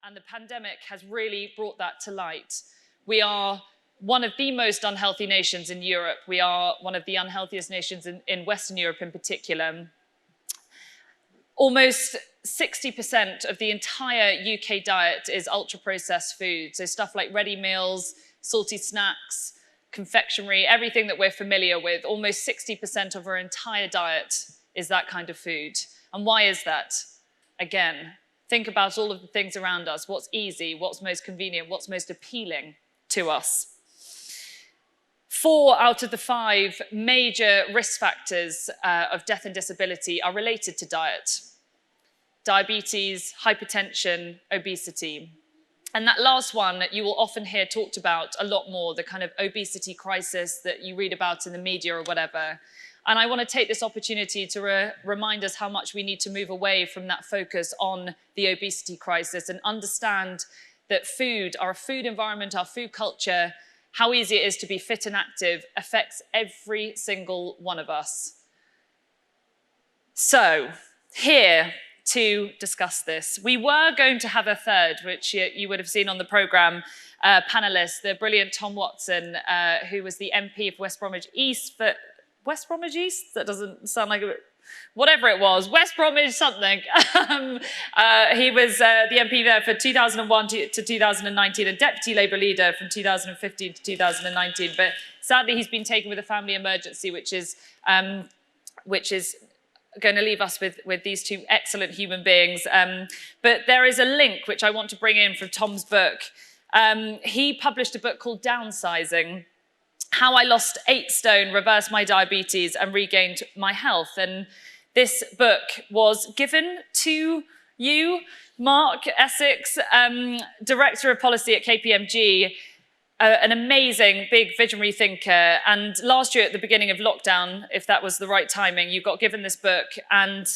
And the pandemic has really brought that to light. We are one of the most unhealthy nations in Europe. We are one of the unhealthiest nations in Western Europe in particular. Almost 60% of the entire UK diet is ultra-processed food. So stuff like ready meals, salty snacks, confectionery, everything that we're familiar with. Almost 60% of our entire diet is that kind of food. And why is that? Again, think about all of the things around us. What's easy, what's most convenient, what's most appealing to us. 4 out of the 5 major risk factors of death and disability are related to diet. Diabetes, hypertension, obesity. And that last one you will often hear talked about a lot more, the kind of obesity crisis that you read about in the media or whatever. And I want to take this opportunity to remind us how much we need to move away from that focus on the obesity crisis and understand that food, our food environment, our food culture, how easy it is to be fit and active affects every single one of us. So, here to discuss this, we were going to have a third, which you would have seen on the programme, panellist, the brilliant Tom Watson, who was the MP of West Bromwich East, but West Bromwich East? That doesn't sound like a... Whatever it was, West Bromwich something. He was the MP there for 2001 to 2019, a deputy Labour leader from 2015 to 2019. But sadly, he's been taken with a family emergency, which is going to leave us with these two excellent human beings. But there is a link which I want to bring in from Tom's book. He published a book called Downsizing: How I Lost 8 Stone, Reversed My Diabetes and Regained My Health. And this book was given to you, Mark, Essex, Director of Policy at KPMG, an amazing, big visionary thinker. And last year at the beginning of lockdown, if that was the right timing, you got given this book and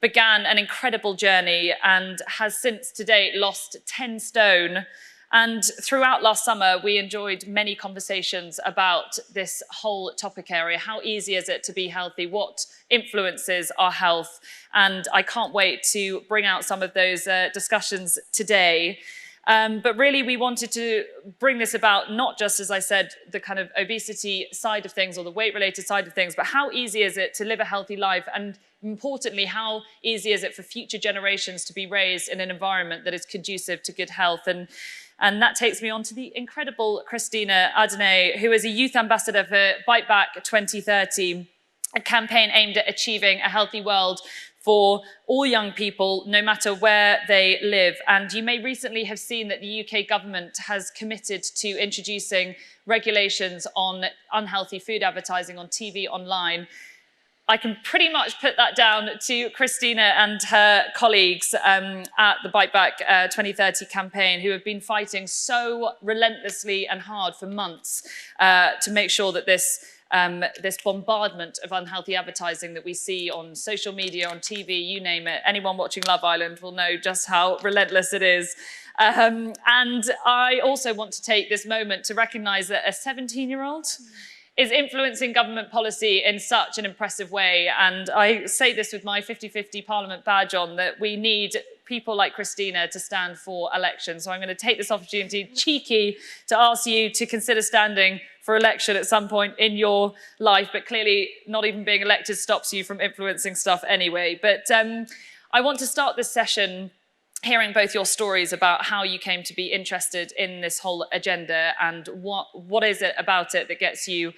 began an incredible journey and has since to date lost 10 stone. And throughout last summer, we enjoyed many conversations about this whole topic area. How easy is it to be healthy? What influences our health? And I can't wait to bring out some of those discussions today. But really, we wanted to bring this about, not just, as I said, the kind of obesity side of things or the weight-related side of things, but how easy is it to live a healthy life? And importantly, how easy is it for future generations to be raised in an environment that is conducive to good health? And that takes me on to the incredible Christina Ardene, who is a youth ambassador for Bite Back 2030, a campaign aimed at achieving a healthy world for all young people, no matter where they live. And you may recently have seen that the UK government has committed to introducing regulations on unhealthy food advertising on TV online. I can pretty much put that down to Christina and her colleagues at the Bite Back 2030 campaign, who have been fighting so relentlessly and hard for months to make sure that this bombardment of unhealthy advertising that we see on social media, on TV, you name it, anyone watching Love Island will know just how relentless it is. And I also want to take this moment to recognise that a 17-year-old is influencing government policy in such an impressive way. And I say this with my 50-50 Parliament badge on, that we need people like Christina to stand for election. So I'm going to take this opportunity, cheeky, to ask you to consider standing for election at some point in your life, but clearly not even being elected stops you from influencing stuff anyway. But I want to start this session hearing both your stories about how you came to be interested in this whole agenda and what is it about it that gets you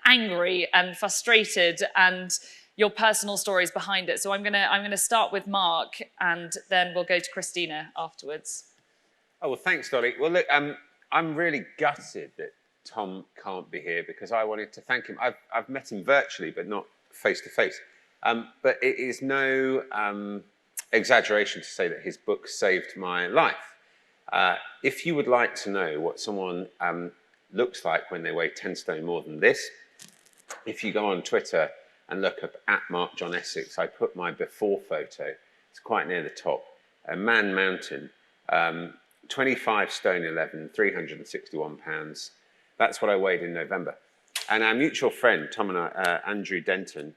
angry and frustrated, and your personal stories behind it. So I'm gonna start with Mark, and then we'll go to Christina afterwards. Oh, well, thanks, Dolly. Well, look, I'm really gutted that Tom can't be here, because I wanted to thank him. I've met him virtually, but not face to face. But it is no exaggeration to say that his book saved my life. If you would like to know what someone looks like when they weigh 10 stone more than this, if you go on Twitter and look up @MarkJohnEssex, I put my before photo. It's quite near the top. A Man Mountain, 25 stone 11, 361 pounds. That's what I weighed in November. And our mutual friend, Tom and I, Andrew Denton,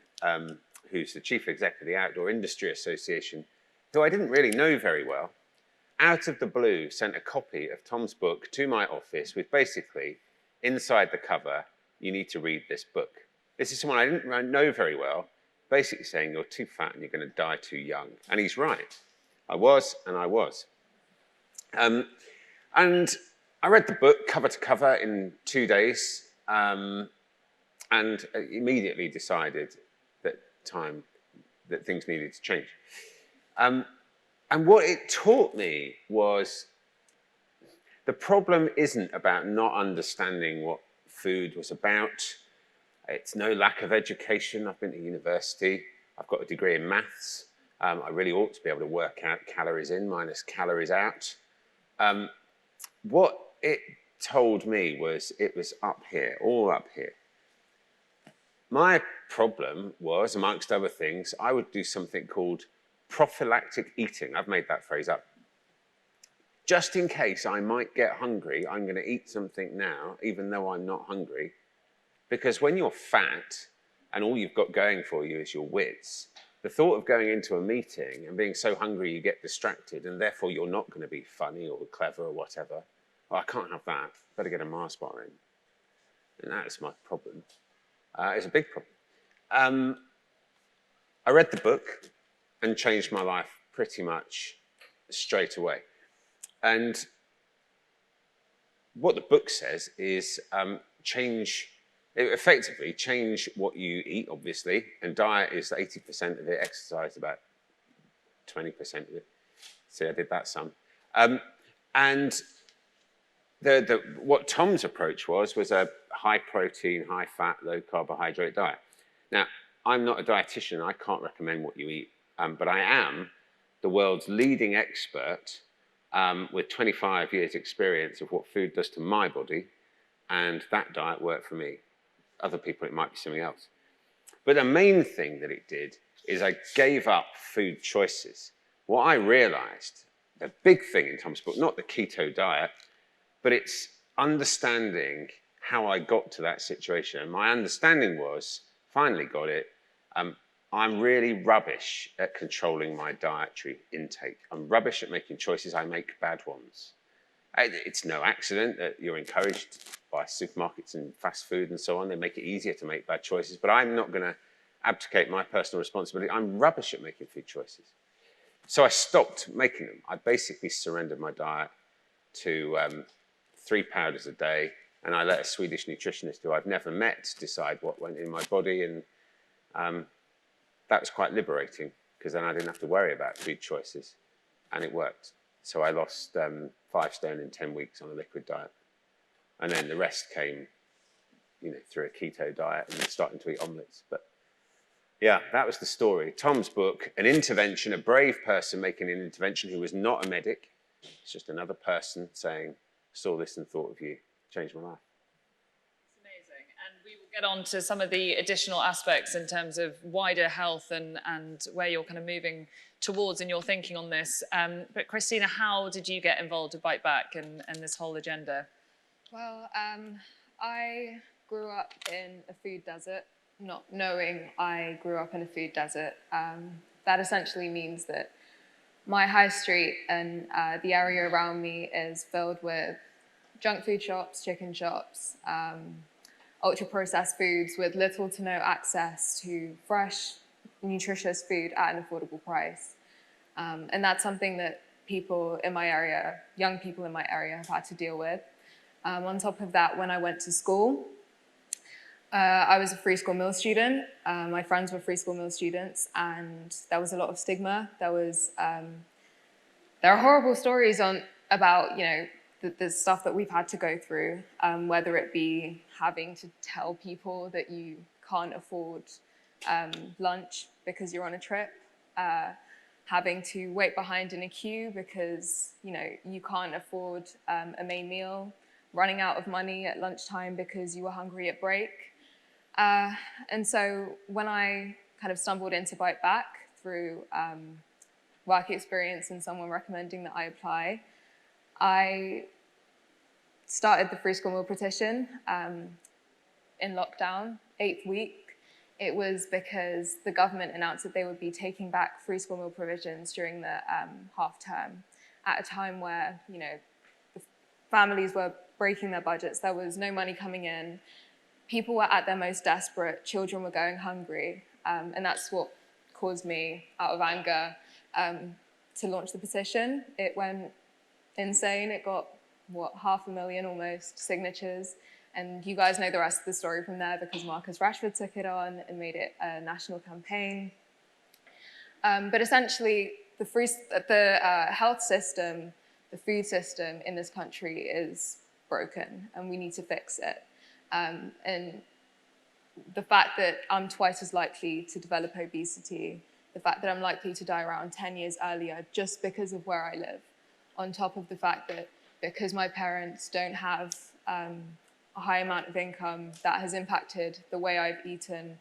who's the chief executive of the Outdoor Industry Association, who I didn't really know very well, out of the blue, sent a copy of Tom's book to my office with basically, inside the cover, you need to read this book. This is someone I didn't know very well, basically saying you're too fat and you're going to die too young. And he's right. I was, and I was. And I read the book cover to cover in 2 days, and immediately decided that things needed to change. And what it taught me was the problem isn't about not understanding what food was about. It's no lack of education. I've been to university. I've got a degree in maths. I really ought to be able to work out calories in minus calories out. What it told me was it was up here, all up here. My problem was, amongst other things, I would do something called prophylactic eating. I've made that phrase up. Just in case I might get hungry, I'm going to eat something now, even though I'm not hungry. Because when you're fat and all you've got going for you is your wits, the thought of going into a meeting and being so hungry you get distracted and therefore you're not going to be funny or clever or whatever. Oh, I can't have that. Better get a Mars bar in. And that's my problem. It's a big problem. I read the book and changed my life pretty much straight away. And what the book says is effectively change what you eat, obviously, and diet is 80% of it, exercise about 20% of it. See, I did that some. And what Tom's approach was a high protein, high fat, low carbohydrate diet. Now, I'm not a dietitian, I can't recommend what you eat, but I am the world's leading expert with 25 years experience of what food does to my body, and that diet worked for me. Other people, it might be something else. But the main thing that it did is I gave up food choices. What I realized, the big thing in Tom's book, not the keto diet, but it's understanding how I got to that situation. And my understanding was, finally got it, I'm really rubbish at controlling my dietary intake. I'm rubbish at making choices. I make bad ones. It's no accident that you're encouraged by supermarkets and fast food and so on. They make it easier to make bad choices, but I'm not going to abdicate my personal responsibility. I'm rubbish at making food choices. So I stopped making them. I basically surrendered my diet to 3 powders a day, and I let a Swedish nutritionist who I've never met decide what went in my body, and that was quite liberating because then I didn't have to worry about food choices, and it worked. So I lost 5 stone in 10 weeks on a liquid diet. And then the rest came, through a keto diet and starting to eat omelets. But yeah, that was the story. Tom's book, an intervention, a brave person making an intervention who was not a medic. It's just another person saying, saw this and thought of you. Changed my life. It's amazing. And we will get on to some of the additional aspects in terms of wider health and where you're kind of moving towards in your thinking on this. But Christina, how did you get involved with Bite Back and this whole agenda? Well, I grew up in a food desert, not knowing I grew up in a food desert. That essentially means that my high street and the area around me is filled with junk food shops, chicken shops, ultra-processed foods with little to no access to fresh, nutritious food at an affordable price. And that's something that people in my area, young people in my area, have had to deal with. On top of that, when I went to school, I was a free school meal student. My friends were free school meal students, and there was a lot of stigma. There are horrible stories about the stuff that we've had to go through, whether it be having to tell people that you can't afford lunch because you're on a trip, having to wait behind in a queue because you can't afford a main meal, running out of money at lunchtime because you were hungry at break. And so when I kind of stumbled into Bite Back through work experience and someone recommending that I apply, I started the free school meal petition in lockdown, 8th week. It was because the government announced that they would be taking back free school meal provisions during the half term. at a time where, you know, the families were breaking their budgets, there was no money coming in, people were at their most desperate, children were going hungry, and that's what caused me, out of anger, to launch the petition. It went insane. It got, what, 500,000 almost signatures. And you guys know the rest of the story from there because Marcus Rashford took it on and made it a national campaign. But essentially, the health system, the food system in this country is broken and we need to fix it. And the fact that I'm twice as likely to develop obesity, the fact that I'm likely to die around 10 years earlier just because of where I live, on top of the fact that because my parents don't have a high amount of income, that has impacted the way I've eaten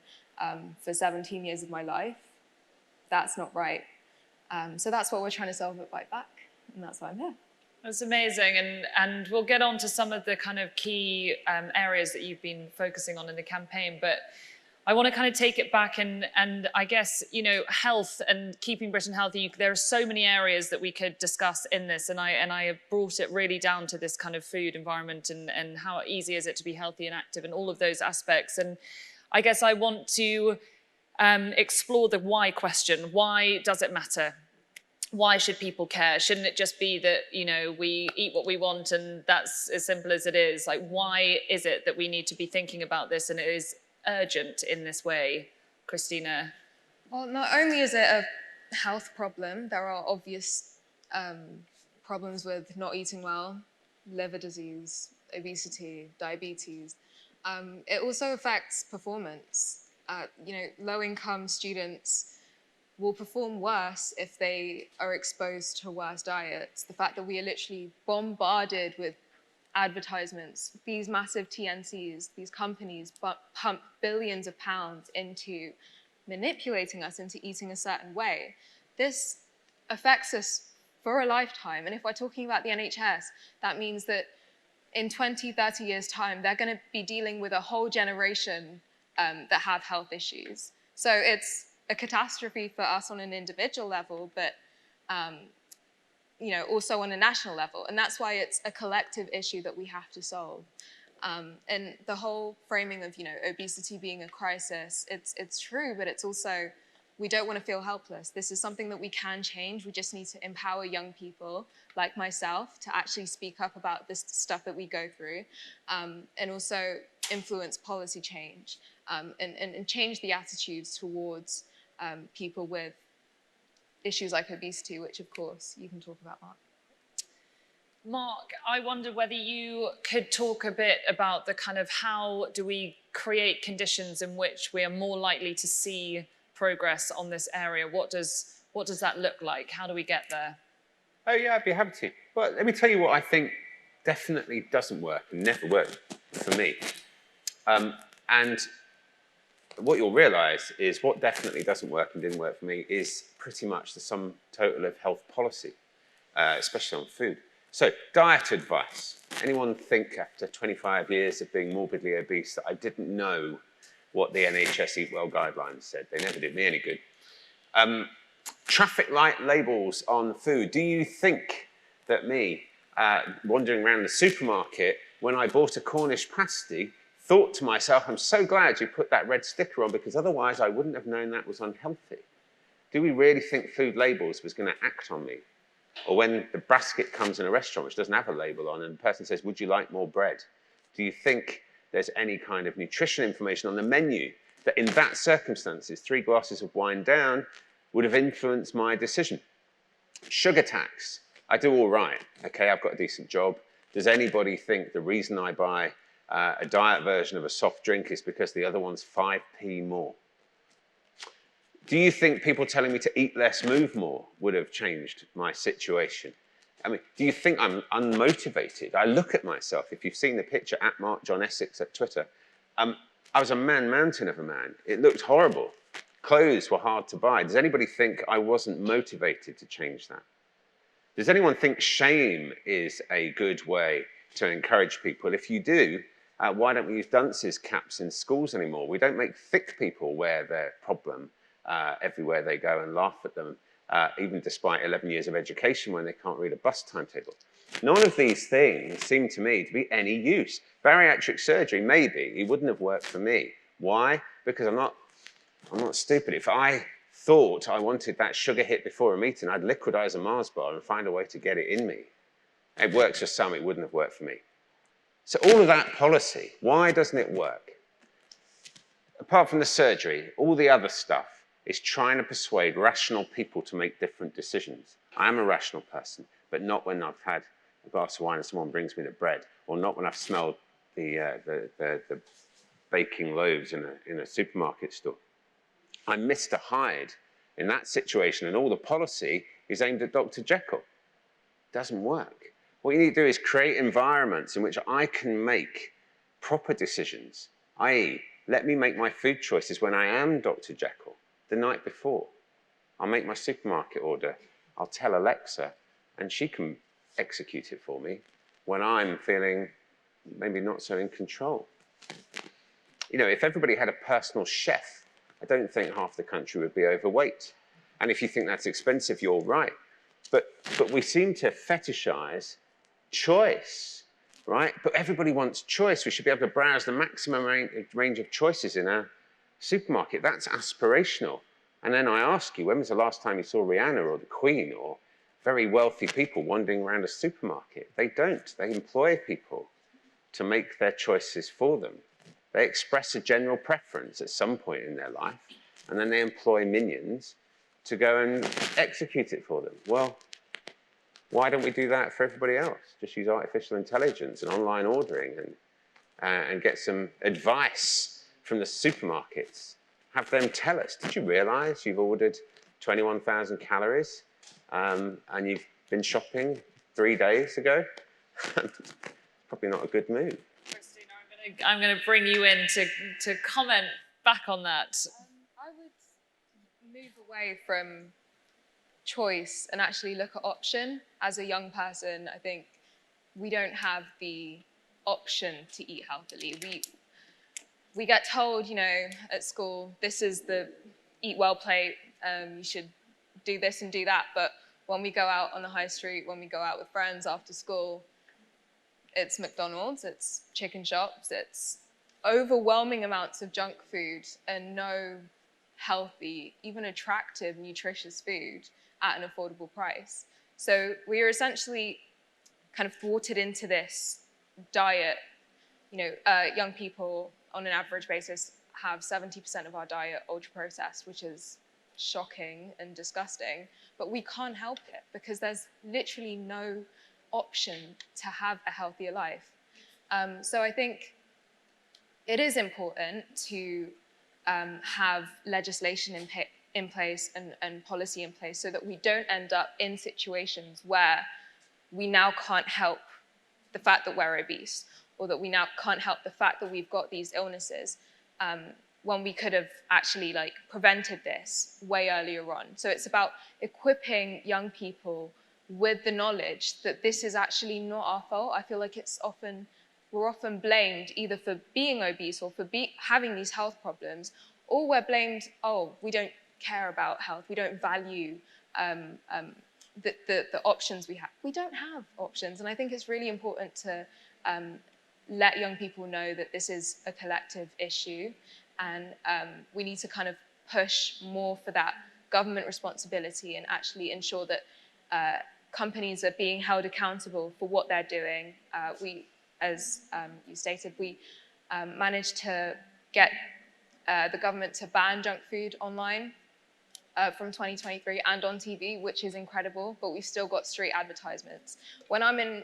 for 17 years of my life. That's not right. So that's what we're trying to solve at Bite Back, and that's why I'm here. That's amazing, and we'll get on to some of the kind of key areas that you've been focusing on in the campaign, but I want to kind of take it back and I guess, you know, health and keeping Britain healthy, there are so many areas that we could discuss in this, and I have brought it really down to this kind of food environment and how easy is it to be healthy and active and all of those aspects. And I guess I want to explore the why question. Why does it matter? Why should people care? Shouldn't it just be that, you know, we eat what we want and that's as simple as it is? Like, why is it that we need to be thinking about this and it is urgent in this way? Christina? Well, not only is it a health problem, there are obvious problems with not eating well, liver disease, obesity, diabetes. It also affects performance. You know, low-income students will perform worse if they are exposed to worse diets. The fact that we are literally bombarded with advertisements, these massive TNCs, these companies pump billions of pounds into manipulating us into eating a certain way. This affects us for a lifetime. And if we're talking about the NHS, that means that in 20, 30 years' time, they're going to be dealing with a whole generation that have health issues. So it's a catastrophe for us on an individual level, but you know, also on a national level. And that's why it's a collective issue that we have to solve. And the whole framing of, you know, obesity being a crisis, it's true, but it's also, we don't want to feel helpless. This is something that we can change. We just need to empower young people like myself to actually speak up about this stuff that we go through, and also influence policy change, and change the attitudes towards people with issues like obesity, which of course you can talk about, Mark. Mark, I wonder whether you could talk a bit about the kind of how do we create conditions in which we are more likely to see progress on this area? What does that look like? How do we get there? Oh yeah, I'd be happy to. Well, let me tell you what I think definitely doesn't work and never worked for me. And what you'll realise is what definitely doesn't work and didn't work for me is pretty much the sum total of health policy, especially on food. So, diet advice. Anyone think after 25 years of being morbidly obese that I didn't know what the NHS Eat Well guidelines said? They never did me any good. Traffic light labels on food. Do you think that me, wandering around the supermarket, when I bought a Cornish pasty, thought to myself, I'm so glad you put that red sticker on because otherwise I wouldn't have known that was unhealthy? Do we really think food labels was going to act on me? Or when the basket comes in a restaurant which doesn't have a label on and the person says, would you like more bread? Do you think there's any kind of nutrition information on the menu that in that circumstances, 3 glasses of wine down would have influenced my decision? Sugar tax. I do all right. Okay, I've got a decent job. Does anybody think the reason I buy a diet version of a soft drink is because the other one's 5p more? Do you think people telling me to eat less, move more would have changed my situation? I mean, do you think I'm unmotivated? I look at myself, if you've seen the picture at Mark John Essex at Twitter, I was a mountain of a man. It looked horrible. Clothes were hard to buy. Does anybody think I wasn't motivated to change that? Does anyone think shame is a good way to encourage people? If you do, why don't we use dunces caps in schools anymore? We don't make thick people wear their problem. everywhere they go and laugh at them, even despite 11 years of education when they can't read a bus timetable. None of these things seem to me to be any use. Bariatric surgery, maybe, it wouldn't have worked for me. Why? Because I'm not stupid. If I thought I wanted that sugar hit before a meeting, I'd liquidize a Mars bar and find a way to get it in me. It works for some, it wouldn't have worked for me. So all of that policy, why doesn't it work? Apart from the surgery, all the other stuff is trying to persuade rational people to make different decisions. I am a rational person, but not when I've had a glass of wine and someone brings me the bread, or not when I've smelled the baking loaves in a supermarket store. I'm Mr. Hyde in that situation, and all the policy is aimed at Dr. Jekyll. It doesn't work. What you need to do is create environments in which I can make proper decisions, i.e., let me make my food choices when I am Dr. Jekyll the night before. I'll make my supermarket order. I'll tell Alexa, and she can execute it for me when I'm feeling maybe not so in control. You know, if everybody had a personal chef, I don't think half the country would be overweight. And if you think that's expensive, you're right. But we seem to fetishize choice, right? But everybody wants choice. We should be able to browse the maximum range of choices in a supermarket. That's aspirational. And then I ask you, when was the last time you saw Rihanna or the Queen or very wealthy people wandering around a supermarket? They don't. They employ people to make their choices for them. They express a general preference at some point in their life, and then they employ minions to go and execute it for them. Well, why don't we do that for everybody else? Just use artificial intelligence and online ordering and get some advice from the supermarkets. Have them tell us, did you realize you've ordered 21,000 calories and you've been shopping 3 days ago? Probably not a good move. Christina, I'm going to bring you in to comment back on that. I would move away from choice and actually look at option. As a young person, I think we don't have the option to eat healthily. We get told, you know, at school, this is the eat well plate, you should do this and do that. But when we go out on the high street, when we go out with friends after school, it's McDonald's, it's chicken shops, it's overwhelming amounts of junk food and no healthy, even attractive, nutritious food at an affordable price. So we are essentially kind of thwarted into this diet. You know, young people on an average basis have 70% of our diet ultra-processed, which is shocking and disgusting, but we can't help it because there's literally no option to have a healthier life. So I think it is important to have legislation in place and policy in place so that we don't end up in situations where we now can't help the fact that we're obese, or that we now can't help the fact that we've got these illnesses, when we could have actually prevented this way earlier on. So it's about equipping young people with the knowledge that this is actually not our fault. I feel like we're often blamed either for being obese or for having these health problems, or we're blamed, oh, we don't care about health, we don't value the options we have. We don't have options, and I think it's really important to let young people know that this is a collective issue, and we need to kind of push more for that government responsibility and actually ensure that companies are being held accountable for what they're doing. We, as you stated, we managed to get the government to ban junk food online from 2023 and on TV, which is incredible, but we've still got street advertisements. When I'm in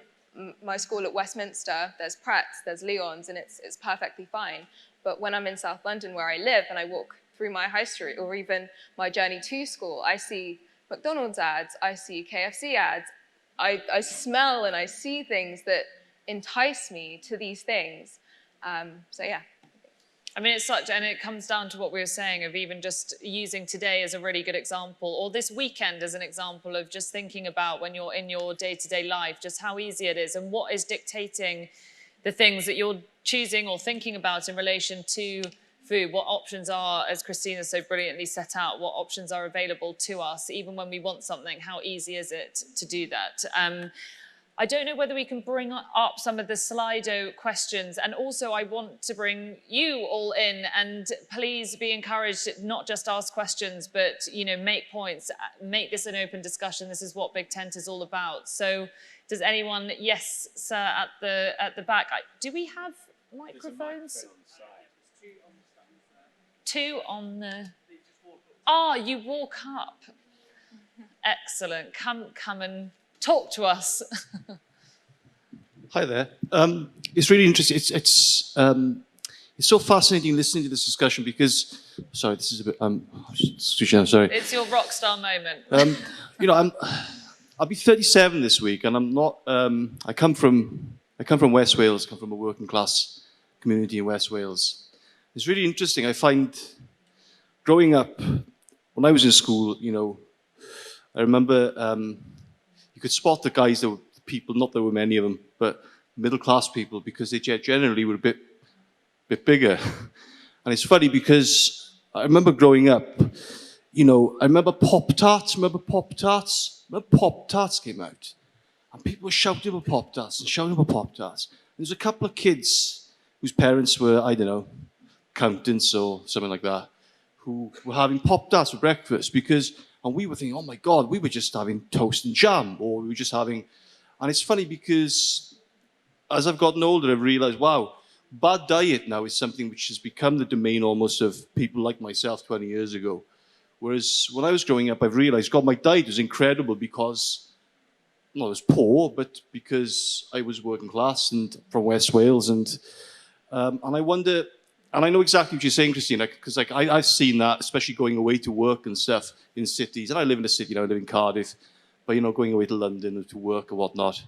my school at Westminster, there's Pret's, there's Leon's, and it's perfectly fine. But when I'm in South London, where I live, and I walk through my high street, or even my journey to school, I see McDonald's ads, I see KFC ads, I smell and I see things that entice me to these things. So yeah. I mean, and it comes down to what we were saying of even just using today as a really good example, or this weekend as an example of just thinking about when you're in your day-to-day life, just how easy it is and what is dictating the things that you're choosing or thinking about in relation to food, what options are, as Christina so brilliantly set out, what options are available to us, even when we want something, how easy is it to do that? I don't know whether we can bring up some of the Slido questions, and also I want to bring you all in, and please be encouraged to not just ask questions, but make points, make this an open discussion. This is what Big Tent is all about. So does anyone, yes, sir, at the back, do we have microphones? Two on the, you walk up. Excellent, come and talk to us. Hi there. It's really interesting. It's so fascinating listening to this discussion because, sorry, this is a bit. I'm sorry. It's your rock star moment. I'll be 37 this week, and I'm not. I come from West Wales. I come from a working class community in West Wales. It's really interesting. I find growing up when I was in school, I remember. You could spot the guys that were people, not there were many of them, but middle-class people, because they generally were a bit bigger. And it's funny because I remember growing up, I remember Pop-Tarts. Remember Pop-Tarts? Remember Pop-Tarts came out? And people were shouting about Pop-Tarts and shouting about Pop-Tarts. There's a couple of kids whose parents were, I don't know, accountants or something like that, who were having Pop-Tarts for breakfast and we were thinking, oh my God, we were just having toast and jam, or we were just having... And it's funny because as I've gotten older, I've realized, wow, bad diet now is something which has become the domain almost of people like myself 20 years ago. Whereas when I was growing up, I've realized, God, my diet was incredible because, I was poor, but because I was working class and from West Wales. And I wonder... And I know exactly what you're saying, Christina, because I've seen that, especially going away to work and stuff in cities. And I live in a city, I live in Cardiff, but going away to London to work or whatnot.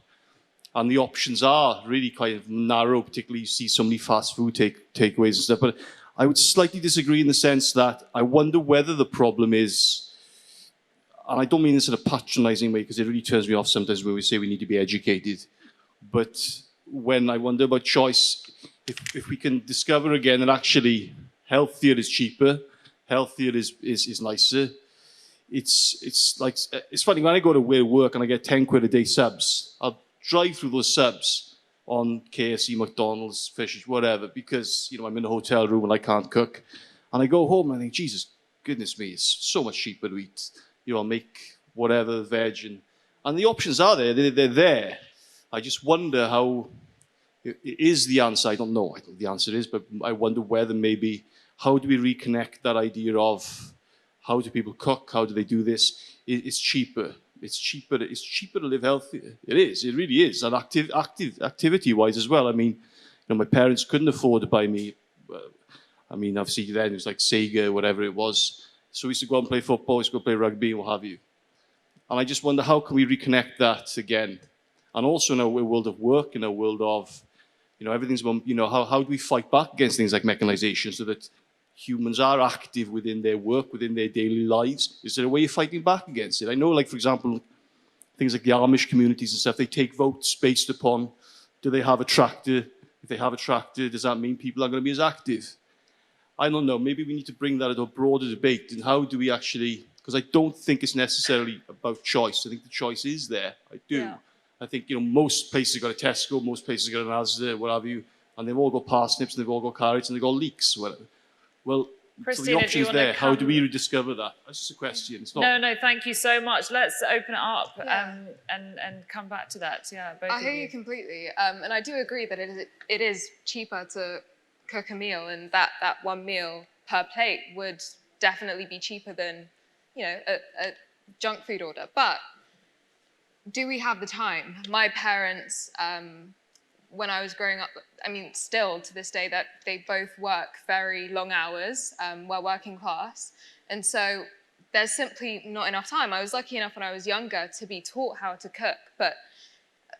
And the options are really kind of narrow, particularly you see so many fast food takeaways and stuff. But I would slightly disagree in the sense that I wonder whether the problem is, and I don't mean this in a patronizing way, because it really turns me off sometimes when we say we need to be educated. But when I wonder about choice, if we can discover again that actually healthier is cheaper, healthier is nicer. It's funny, when I go to work and I get 10 quid a day subs, I'll drive through those subs on KFC, McDonald's, Fish, whatever, because I'm in a hotel room and I can't cook. And I go home and I think, Jesus, goodness me, it's so much cheaper to eat. I'll make whatever, veg, and the options are there, they're there. I just wonder how... Is the answer? I don't know. I think the answer is, but I wonder whether maybe how do we reconnect that idea of how do people cook? How do they do this? It's cheaper. It's cheaper to live healthier. It is. It really is. And activity-wise as well. I mean, my parents couldn't afford to buy me. Obviously then it was like Sega, whatever it was. So we used to go out and play football. We used to go play rugby, what have you. And I just wonder how can we reconnect that again? And also in a world of work, in a world of everything's, how do we fight back against things like mechanization so that humans are active within their work, within their daily lives? Is there a way of fighting back against it? I know, for example, things like the Amish communities and stuff, they take votes based upon, do they have a tractor? If they have a tractor, does that mean people are going to be as active? I don't know. Maybe we need to bring that into a broader debate. And how do we actually, because I don't think it's necessarily about choice. I think the choice is there. I do. Yeah. I think, most places got a Tesco, most places got an Asda, what have you, and they've all got parsnips, and they've all got carrots, and they've got leeks, whatever. Well, Christina, so the option's there. How do we rediscover that? That's just a question. It's not... No, thank you so much. Let's open it up and come back to that. Yeah, both I hear you completely. And I do agree that it is cheaper to cook a meal, and that one meal per plate would definitely be cheaper than, a junk food order. But do we have the time? My parents, when I was growing up, still to this day, that they both work very long hours, we're working class. And so there's simply not enough time. I was lucky enough when I was younger to be taught how to cook, but,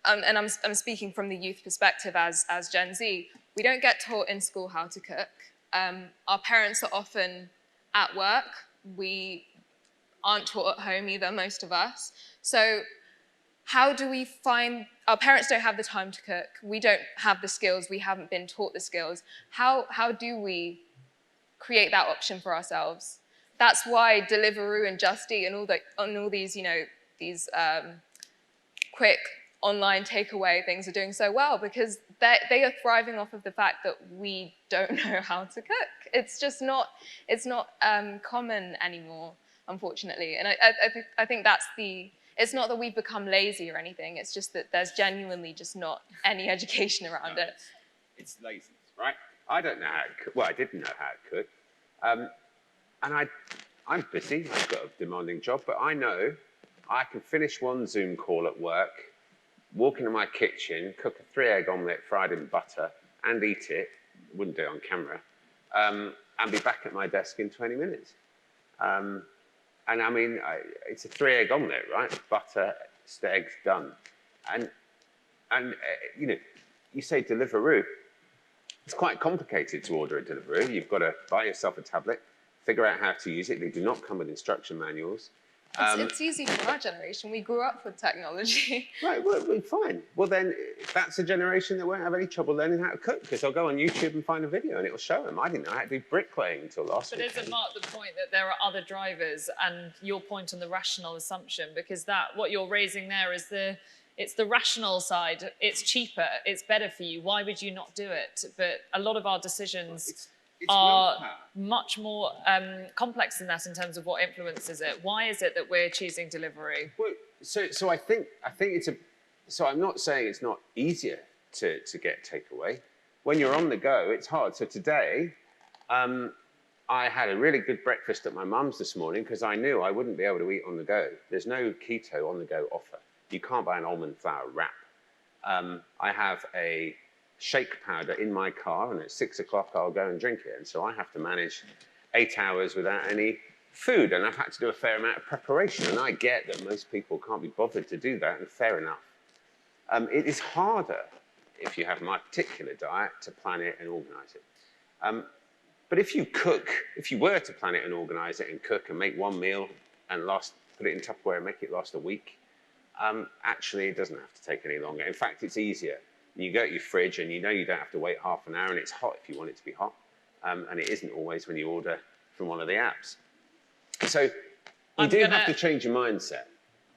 and I'm speaking from the youth perspective as Gen Z, we don't get taught in school how to cook. Our parents are often at work. We aren't taught at home either, most of us. So how do we find, our parents don't have the time to cook, we don't have the skills, we haven't been taught the skills. How do we create that option for ourselves. That's why Deliveroo and Just Eat and all these, these quick online takeaway things are doing so well, because they are thriving off of the fact that we don't know how to cook. It's just not, common anymore, unfortunately. And I think that's it's not that we've become lazy or anything, it's just that there's genuinely just not any education around it. It's laziness, right? I don't know how to cook. Well, I didn't know how to cook. And I'm busy, I've got a demanding job, but I know I can finish one Zoom call at work, walk into my kitchen, cook a 3-egg omelette fried in butter, and eat it. Wouldn't do it on camera. And be back at my desk in 20 minutes. And I mean, it's a 3-egg omelette, right? Butter, eggs, done. And you say Deliveroo. It's quite complicated to order a Deliveroo. You've got to buy yourself a tablet, figure out how to use it. They do not come with instruction manuals. It's easy for our generation. We grew up with technology. Right, well, fine. Well, then that's a generation that won't have any trouble learning how to cook, because they'll go on YouTube and find a video and it will show them. I didn't know how to do bricklaying until last week. But isn't Mark the point that there are other drivers, and your point on the rational assumption, because what you're raising there is it's the rational side. It's cheaper, it's better for you. Why would you not do it? But a lot of our decisions are much more complex than that in terms of what influences it. Why is it that we're choosing Deliveroo? Well, so I think it's so I'm not saying it's not easier to get takeaway. When you're on the go, it's hard. So today, I had a really good breakfast at my mum's this morning because I knew I wouldn't be able to eat on the go. There's no keto on the go offer. You can't buy an almond flour wrap. I have a shake powder in my car, and at 6 o'clock I'll go and drink it. And so I have to manage 8 hours without any food, and I've had to do a fair amount of preparation. And I get that most people can't be bothered to do that, and fair enough. It is harder if you have my particular diet to plan it and organise it. But if you were to plan it and organise it and cook and make one meal and put it in Tupperware and make it last a week, actually it doesn't have to take any longer. In fact, it's easier. You go to your fridge and you know you don't have to wait half an hour, and it's hot if you want it to be hot. And it isn't always when you order from one of the apps. So you do have to change your mindset.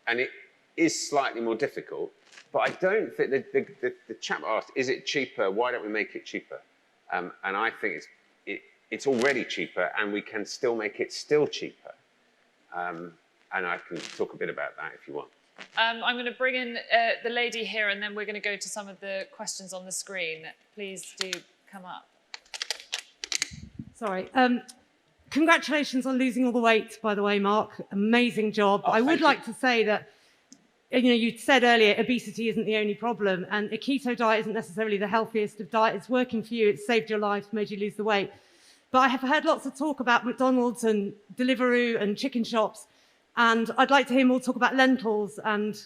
And it is slightly more difficult. But I don't think the chap asked, is it cheaper? Why don't we make it cheaper? And I think it's already cheaper, and we can still make it still cheaper. And I can talk a bit about that if you want. I'm going to bring in the lady here, and then we're going to go to some of the questions on the screen. Please do come up. Sorry. Congratulations on losing all the weight, by the way, Mark. Amazing job. Oh, I would like to say that, you said earlier, obesity isn't the only problem, and a keto diet isn't necessarily the healthiest of diets. It's working for you. It's saved your life, made you lose the weight. But I have heard lots of talk about McDonald's and Deliveroo and chicken shops. And I'd like to hear more talk about lentils and,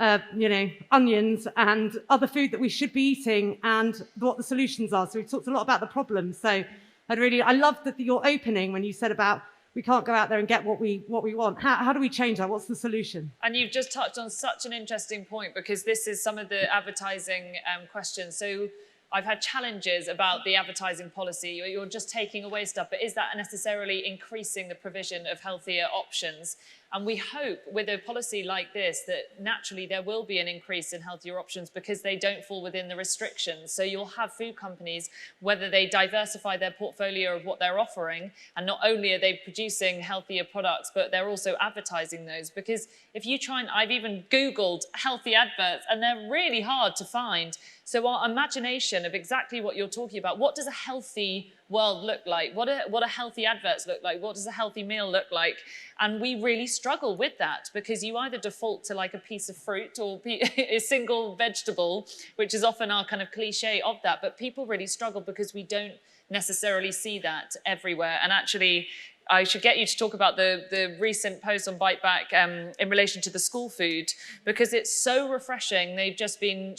onions and other food that we should be eating and what the solutions are. So we've talked a lot about the problems. So I love that your opening when you said about we can't go out there and get what we want. How do we change that? What's the solution? And you've just touched on such an interesting point, because this is some of the advertising questions. So I've had challenges about the advertising policy. You're just taking away stuff, but is that necessarily increasing the provision of healthier options? And we hope with a policy like this that naturally there will be an increase in healthier options because they don't fall within the restrictions. So you'll have food companies, whether they diversify their portfolio of what they're offering, and not only are they producing healthier products, but they're also advertising those. Because if you try and, I've even Googled healthy adverts, and they're really hard to find. So our imagination of exactly what you're talking about, what does a healthy world look like? What do healthy adverts look like? What does a healthy meal look like? And we really struggle with that, because you either default to like a piece of fruit or a single vegetable, which is often our kind of cliche of that. But people really struggle because we don't necessarily see that everywhere. And actually, I should get you to talk about the recent post on Bite Back in relation to the school food, because it's so refreshing. They've just been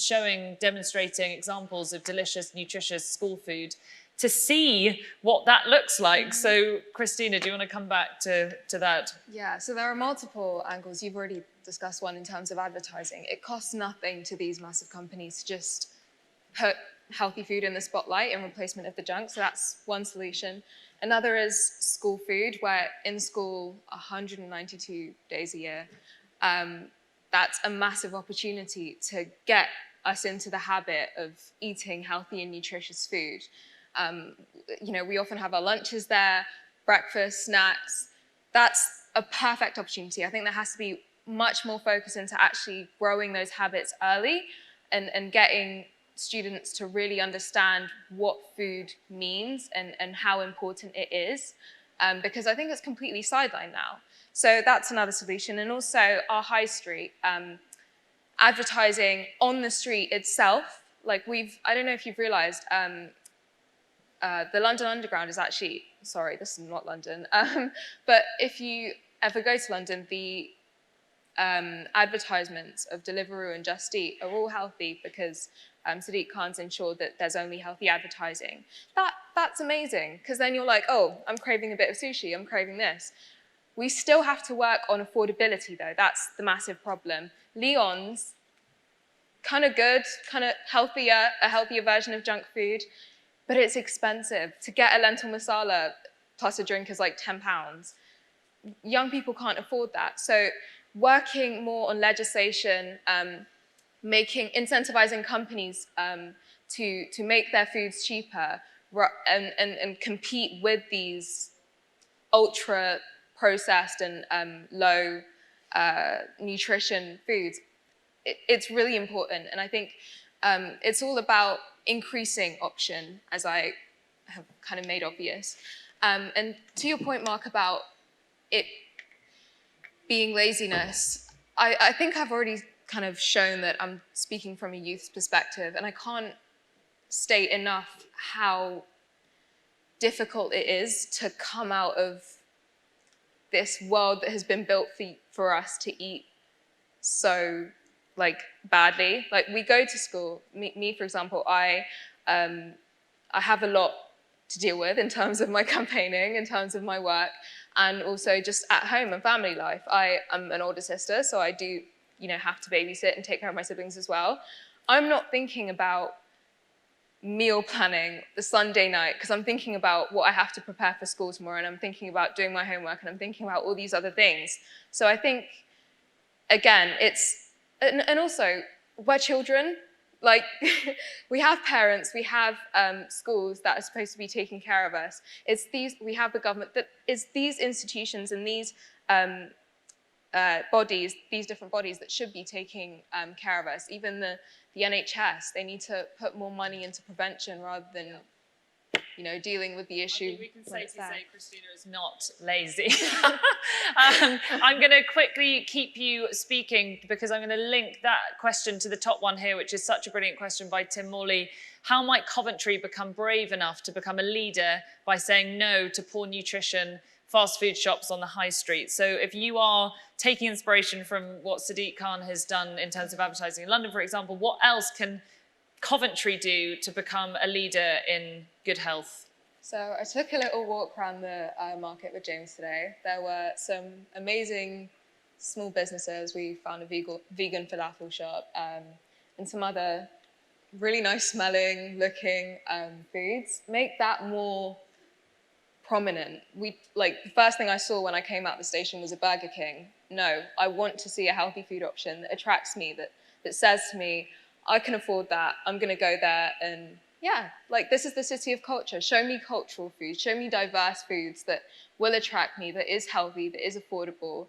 demonstrating examples of delicious, nutritious school food to see what that looks like. So, Christina, do you want to come back to that? Yeah, so there are multiple angles. You've already discussed one in terms of advertising. It costs nothing to these massive companies to just put healthy food in the spotlight in replacement of the junk. So that's one solution. Another is school food, where in school, 192 days a year, that's a massive opportunity to get us into the habit of eating healthy and nutritious food. You know, we often have our lunches there, breakfast, snacks. That's a perfect opportunity. I think there has to be much more focus into actually growing those habits early and getting students to really understand what food means and how important it is, because I think it's completely sidelined now. So that's another solution. And also our high street, advertising on the street itself, like I don't know if you've realized, the London Underground is actually, sorry, this is not London, but if you ever go to London, the advertisements of Deliveroo and Just Eat are all healthy because Sadiq Khan's ensured that there's only healthy advertising. That's amazing, because then you're like, oh, I'm craving a bit of sushi, I'm craving this. We still have to work on affordability though, that's the massive problem. Leon's, kind of good, kind of healthier, a healthier version of junk food, but it's expensive. To get a lentil masala plus a drink is like £10. Young people can't afford that. So working more on legislation, incentivizing companies to make their foods cheaper and compete with these ultra processed and low nutrition foods, it's really important. And I think it's all about increasing option, as I have kind of made obvious. And to your point, Mark, about it being laziness, I think I've already kind of shown that I'm speaking from a youth's perspective, and I can't state enough how difficult it is to come out of this world that has been built for us to eat so like badly. Like we go to school, me for example, I have a lot to deal with in terms of my campaigning, in terms of my work, and also just at home and family life. I'm an older sister, so I do, you know, have to babysit and take care of my siblings as well. I'm not thinking about meal planning the Sunday night because I'm thinking about what I have to prepare for school tomorrow, and I'm thinking about doing my homework, and I'm thinking about all these other things. So I think, again, and also, we're children. Like, we have parents, we have schools that are supposed to be taking care of us. We have the government, it's these institutions and these bodies, these different bodies that should be taking care of us. Even the NHS, they need to put more money into prevention rather than, you know, dealing with the issue. I think we can safely say Christina is not lazy. I'm going to quickly keep you speaking because I'm going to link that question to the top one here, which is such a brilliant question by Tim Morley. How might Coventry become brave enough to become a leader by saying no to poor nutrition fast food shops on the high street? So if you are taking inspiration from what Sadiq Khan has done in terms of advertising in London, for example, what else can Coventry do to become a leader in good health? So I took a little walk around the market with James today. There were some amazing small businesses. We found a vegan falafel shop and some other really nice smelling looking foods. Make that more prominent. The first thing I saw when I came out the station was a Burger King. No, I want to see a healthy food option that attracts me, that says to me, I can afford that, I'm gonna go there, and yeah, like this is the city of culture. Show me cultural food, show me diverse foods that will attract me, that is healthy, that is affordable.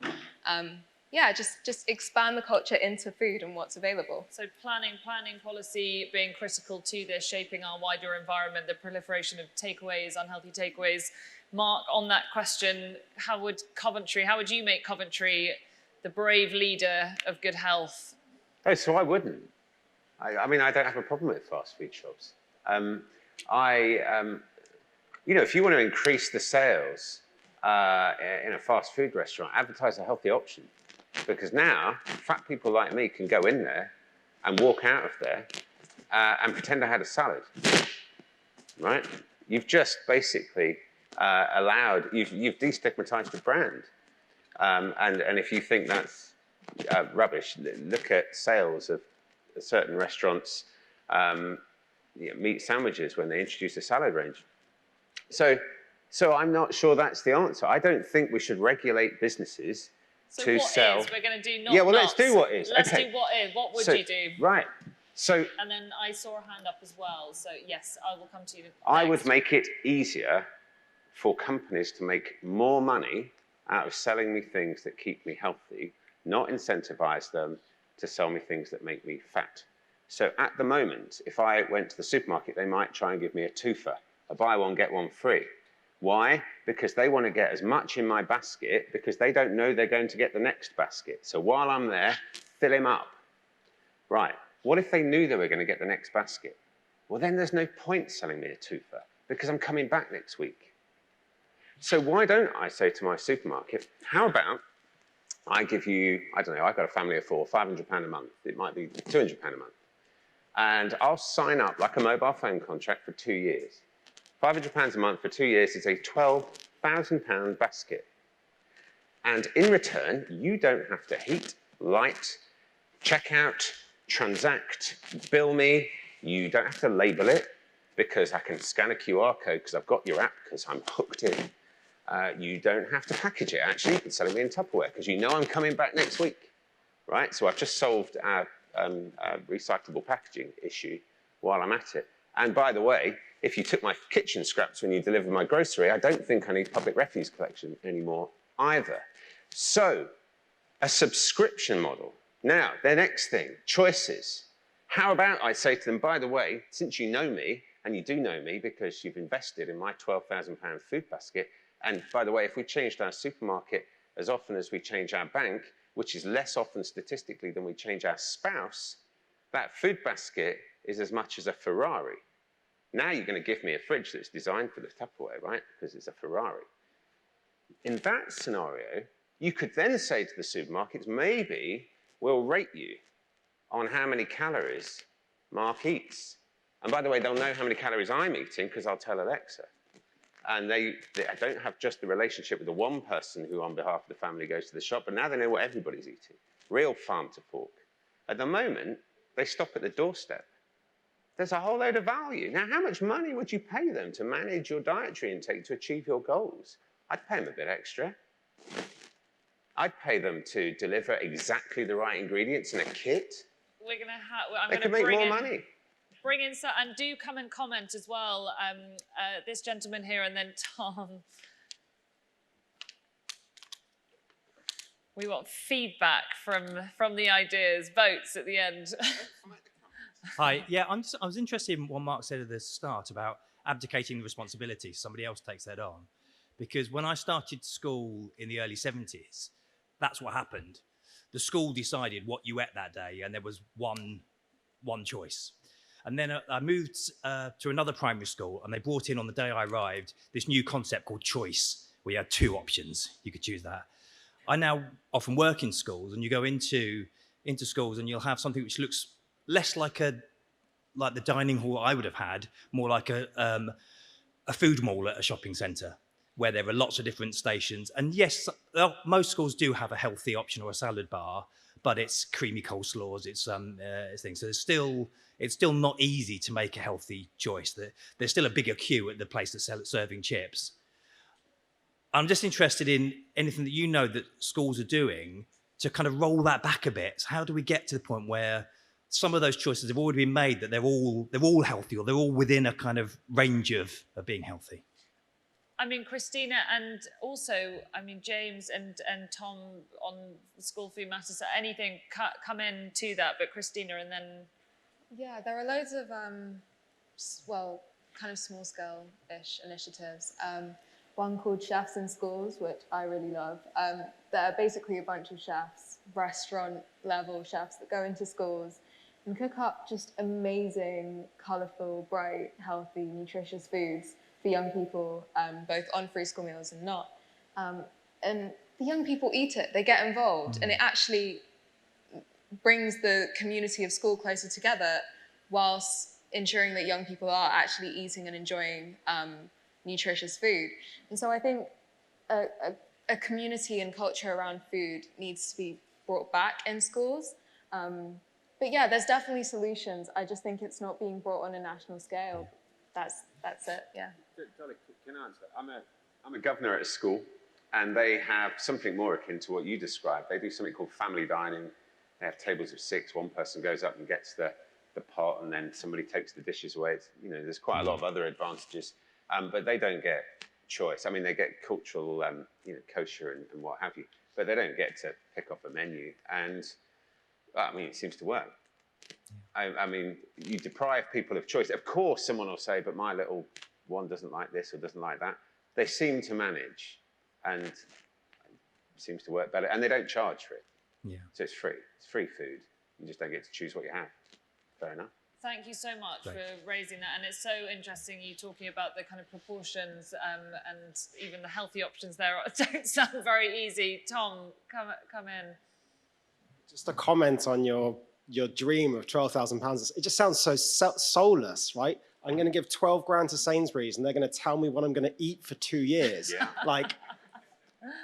Yeah, just expand the culture into food and what's available. So planning policy, being critical to this, shaping our wider environment, the proliferation of takeaways, unhealthy takeaways. Mark, on that question, how would you make Coventry the brave leader of good health? Oh, so I wouldn't. I mean, I don't have a problem with fast food shops. You know, if you want to increase the sales in a fast food restaurant, advertise a healthy option. Because now, fat people like me can go in there and walk out of there and pretend I had a salad, right? You've just basically you've destigmatized the brand. And if you think that's rubbish, look at sales of certain restaurants, meat sandwiches when they introduce a salad range. So So I'm not sure that's the answer. I don't think we should regulate businesses So to what sell. is? We're going to do not. Yeah, well, let's nots. do what is. Let's okay. do what is. What would So, you do? Right. So And then I saw a hand up as well. So yes, I will come to you next. I would make it easier for companies to make more money out of selling me things that keep me healthy, not incentivize them to sell me things that make me fat. So at the moment, if I went to the supermarket, they might try and give me a twofer, a buy one, get one free. Why? Because they want to get as much in my basket because they don't know they're going to get the next basket. So while I'm there, fill him up. Right. What if they knew they were going to get the next basket? Well, then there's no point selling me a twofer because I'm coming back next week. So why don't I say to my supermarket, how about I give you, I don't know, I've got a family of 4, £500 a month. It might be £200 a month. And I'll sign up like a mobile phone contract for 2 years. £500 a month for 2 years is a £12,000 basket. And in return, you don't have to heat, light, check out, transact, bill me. You don't have to label it because I can scan a QR code because I've got your app because I'm hooked in. You don't have to package it, actually. You can sell it in Tupperware because you know I'm coming back next week, right? So I've just solved our recyclable packaging issue while I'm at it. And by the way, if you took my kitchen scraps when you deliver my grocery, I don't think I need public refuse collection anymore either. So, a subscription model. Now, the next thing, choices. How about I say to them, by the way, since you know me, and you do know me because you've invested in my £12,000 food basket, and by the way, if we changed our supermarket as often as we change our bank, which is less often statistically than we change our spouse, that food basket is as much as a Ferrari. Now you're going to give me a fridge that's designed for the Tupperware, right? Because it's a Ferrari. In that scenario, you could then say to the supermarkets, maybe we'll rate you on how many calories Mark eats. And by the way, they'll know how many calories I'm eating because I'll tell Alexa. And I don't have just the relationship with the one person who on behalf of the family goes to the shop, but now they know what everybody's eating. Real farm to fork. At the moment, they stop at the doorstep. There's a whole load of value. Now, how much money would you pay them to manage your dietary intake to achieve your goals? I'd pay them a bit extra. I'd pay them to deliver exactly the right ingredients in a kit. We're going to have... They could make more money. Bring in, and do come and comment as well. This gentleman here and then Tom. We want feedback from the ideas, votes at the end. Hi, yeah, I was interested in what Mark said at the start about abdicating the responsibility, somebody else takes that on. Because when I started school in the early 70s, that's what happened. The school decided what you ate that day, and there was one choice. And then I moved to another primary school, and they brought in on the day I arrived this new concept called choice, where you had 2 options. You could choose that. I now often work in schools, and you go into schools, and you'll have something which looks less like the dining hall I would have had, more like a food mall at a shopping centre, where there are lots of different stations. And yes, most schools do have a healthy option or a salad bar, but it's creamy coleslaws, it's things. So it's still not easy to make a healthy choice. There's still a bigger queue at the place that's serving chips. I'm just interested in anything that you know that schools are doing to kind of roll that back a bit. So how do we get to the point where some of those choices have already been made, that they're all healthy, or they're all within a kind of range of being healthy? I mean, Christina, and also, I mean, James and Tom on School Food Matters, anything come in to that, but Christina, and then... Yeah, there are loads of, well, kind of small-scale-ish initiatives. One called Chefs in Schools, which I really love. They're basically a bunch of chefs, restaurant-level chefs that go into schools and cook up just amazing, colourful, bright, healthy, nutritious foods for young people, both on free school meals and not. And the young people eat it, they get involved, and it actually brings the community of school closer together whilst ensuring that young people are actually eating and enjoying nutritious food. And so I think a community and culture around food needs to be brought back in schools. But yeah, there's definitely solutions. I just think it's not being brought on a national scale. That's it, yeah. Dolly, can I answer that? I'm a I'm a governor at a school, and they have something more akin to what you described. They do something called family dining. They have tables of 6. One person goes up and gets the pot, and then somebody takes the dishes away. It's, you know, there's quite a lot of other advantages, but they don't get choice. I mean, they get cultural, you know, kosher and what have you, but they don't get to pick off a menu. And well, I mean, it seems to work. I mean, you deprive people of choice. Of course, someone will say, but my little one doesn't like this or doesn't like that. They seem to manage, and it seems to work better. And they don't charge for it. Yeah. So it's free. It's free food. You just don't get to choose what you have. Fair enough. Thank you so much for raising that. And it's so interesting you talking about the kind of proportions and even the healthy options there don't sound very easy. Tom, come in. Just a comment on your dream of £12,000. It just sounds so soulless, right? I'm going to give 12 grand to Sainsbury's and they're going to tell me what I'm going to eat for 2 years. Yeah. Like,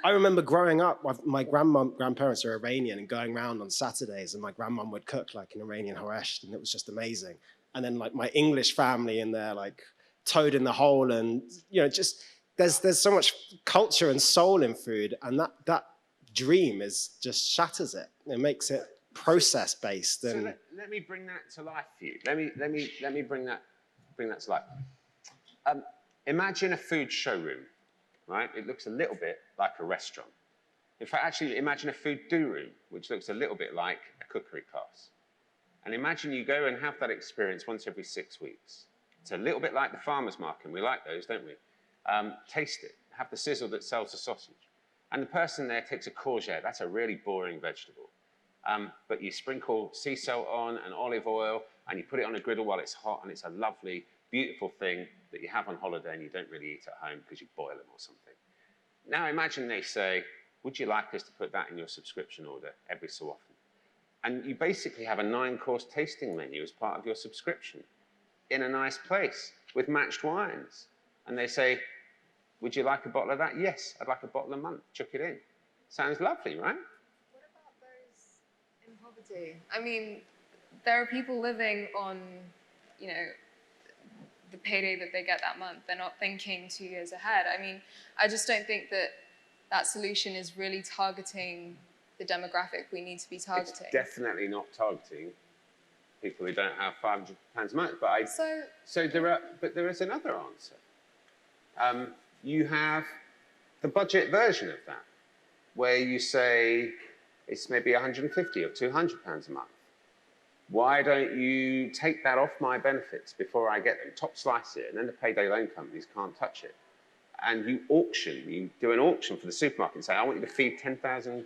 I remember growing up, my grandparents are Iranian, and going around on Saturdays, and my grandmum would cook like an Iranian haresht, and it was just amazing. And then like my English family in there, like toad in the hole, and you know, just there's so much culture and soul in food, and that dream just shatters it. It makes it process based. And so let me bring that to life for you. Let me bring that to life. Imagine a food showroom. Right? It looks a little bit like a restaurant. In fact, actually, imagine a food do room, which looks a little bit like a cookery class. And imagine you go and have that experience once every 6 weeks. It's a little bit like the farmer's market, and we like those, don't we? Taste it. Have the sizzle that sells the sausage. And the person there takes a courgette. That's a really boring vegetable. But you sprinkle sea salt on and olive oil, and you put it on a griddle while it's hot, and it's a lovely, beautiful thing that you have on holiday and you don't really eat at home because you boil them or something. Now imagine they say, would you like us to put that in your subscription order every so often? And you basically have a 9-course tasting menu as part of your subscription in a nice place with matched wines. And they say, would you like a bottle of that? Yes, I'd like a bottle a month. Chuck it in. Sounds lovely, right? What about those in poverty? I mean, there are people living on, you know, the payday that they get that month. They're not thinking 2 years ahead. I mean, I just don't think that solution is really targeting the demographic we need to be targeting. It's definitely not targeting people who don't have £500 a month. But there is another answer. You have the budget version of that, where you say it's maybe £150 or £200 a month. Why don't you take that off my benefits before I get them, top slice it, and then the payday loan companies can't touch it. And you do an auction for the supermarket and say, I want you to feed 10,000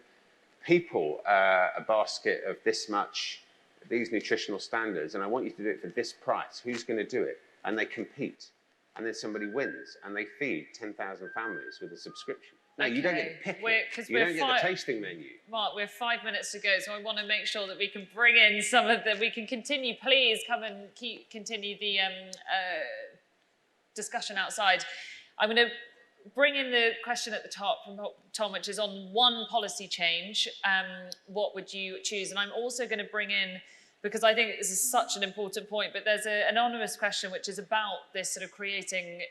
people a basket of this much, these nutritional standards, and I want you to do it for this price. Who's going to do it? And they compete. And then somebody wins, and they feed 10,000 families with a subscription. No, you don't get to pick it. You don't get the tasting menu. Mark, we're 5 minutes to go, so I want to make sure that we can bring in some of the... We can continue. Please come and continue the discussion outside. I'm going to bring in the question at the top from Tom, which is on one policy change. What would you choose? And I'm also going to bring in, because I think this is such an important point, but there's an anonymous question which is about this sort of creating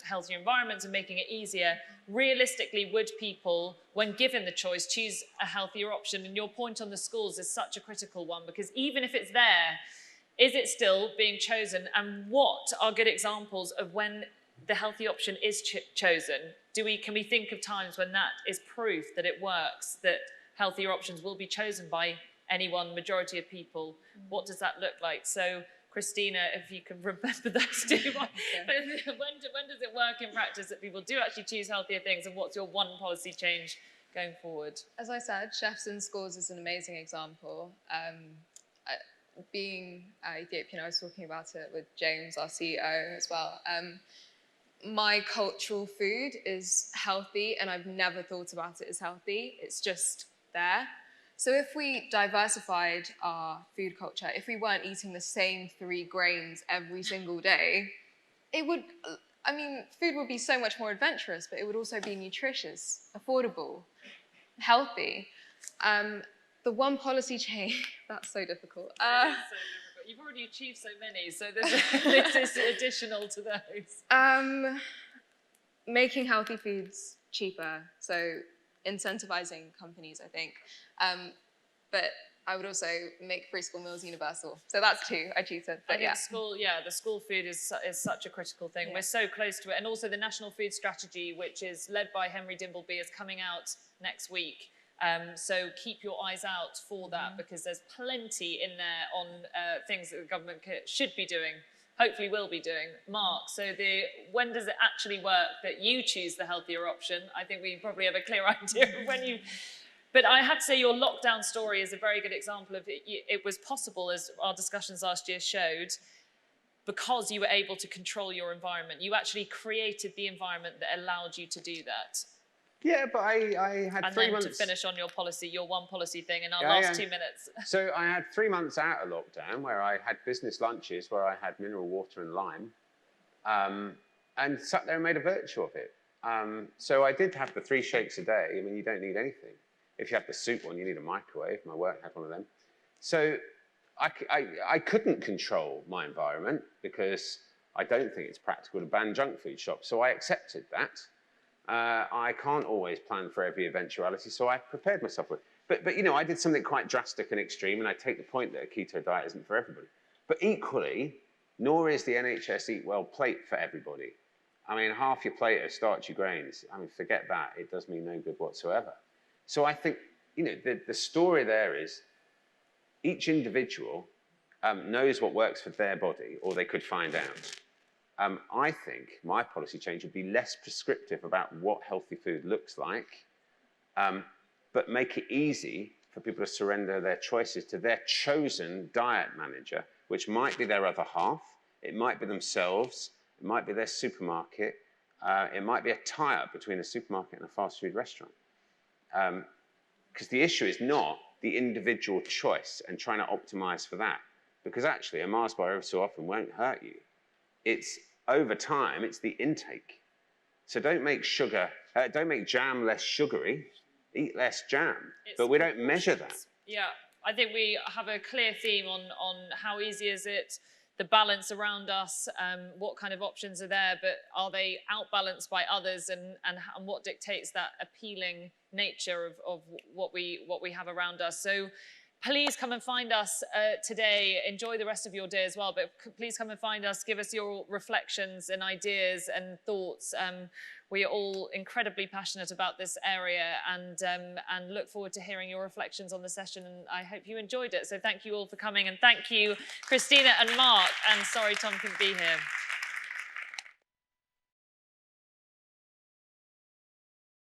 healthier environments and making it easier. Realistically, would people, when given the choice, choose a healthier option? And your point on the schools is such a critical one, because even if it's there, is it still being chosen? And what are good examples of when the healthy option is chosen? Can we think of times when that is proof that it works, that healthier options will be chosen by anyone, majority of people? What does that look like? So, Christina, if you can remember those two, when does it work in practice that people do actually choose healthier things, and what's your one policy change going forward? As I said, chefs in schools is an amazing example. Being Ethiopian, I was talking about it with James, our CEO, as well. My cultural food is healthy, and I've never thought about it as healthy. It's just there. So if we diversified our food culture, if we weren't eating the same 3 grains every single day, it would, I mean, food would be so much more adventurous, but it would also be nutritious, affordable, healthy. The one policy change, that's so difficult. You've already achieved so many, so this is additional to those. making healthy foods cheaper, so incentivizing companies, I think. But I would also make free school meals universal. So that's two I cheated, but yeah. The school food is such a critical thing. We're so close to it. And also the National Food Strategy, which is led by Henry Dimbleby, is coming out next week. So keep your eyes out for that, because there's plenty in there on things that the government should be doing, hopefully will be doing. Mark, so when does it actually work that you choose the healthier option? I think we probably have a clear idea of when you... But I have to say your lockdown story is a very good example of it. It was possible, as our discussions last year showed, because you were able to control your environment. You actually created the environment that allowed you to do that. Yeah, but I had 3 months. And then to finish on your policy, your one policy thing in our last 2 minutes. So I had 3 months out of lockdown where I had business lunches where I had mineral water and lime, and sat there and made a virtue of it. So I did have the 3 shakes a day. I mean, you don't need anything. If you have the soup one, you need a microwave. My work had one of them. So I couldn't control my environment because I don't think it's practical to ban junk food shops. So I accepted that. I can't always plan for every eventuality, so I prepared myself for it. But you know, I did something quite drastic and extreme, and I take the point that a keto diet isn't for everybody. But equally, nor is the NHS Eat Well plate for everybody. I mean, half your plate of starchy grains, I mean, forget that. It does me no good whatsoever. So I think, you know, the story there is each individual knows what works for their body, or they could find out. I think my policy change would be less prescriptive about what healthy food looks like, but make it easy for people to surrender their choices to their chosen diet manager, which might be their other half, it might be themselves, it might be their supermarket, it might be a tie-up between a supermarket and a fast food restaurant. Because the issue is not the individual choice and trying to optimize for that, because actually a Mars bar every so often won't hurt you. It's over time, it's the intake. So don't make jam less sugary, eat less jam. But we don't measure that. Yeah, I think we have a clear theme on how easy is it, the balance around us, what kind of options are there, but are they outbalanced by others, and what dictates that appealing nature of what we have around us. So please come and find us today. Enjoy the rest of your day as well, but please come and find us. Give us your reflections and ideas and thoughts. We are all incredibly passionate about this area, and look forward to hearing your reflections on the session, and I hope you enjoyed it. So thank you all for coming, and thank you, Christina and Mark, and sorry Tom couldn't be here.